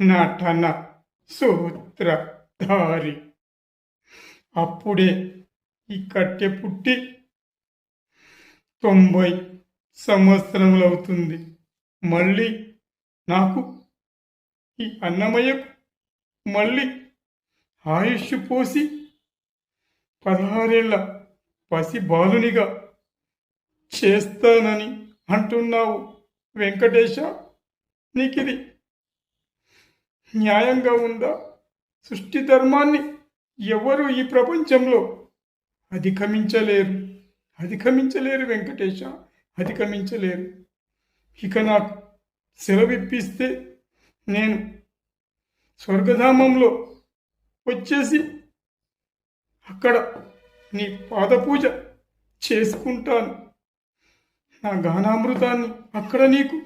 నటన సూత్రధారి. అప్పుడే ఈ కట్టె పుట్టి 90 సంవత్సరములవుతుంది. మళ్ళీ నాకు ఈ అన్నమయ్యకు మళ్ళీ ఆయుష్ పోసి 16 ఏళ్ల పసి బాలునిగా చేస్తానని అంటున్నావు వెంకటేశ. నీకిది న్యాయంగా ఉందా? సృష్టి ధర్మాన్ని ఎవరు ఈ ప్రపంచంలో అధిగమించలేరు వెంకటేశ, అధిగమించలేరు. ఇక నాకు సెలవిప్పిస్తే నేను స్వర్గధామంలో వచ్చేసి అక్కడ నీ పాదపూజ చేసుకుంటాను. నా గానామృతాన్ని అక్కడ నీకు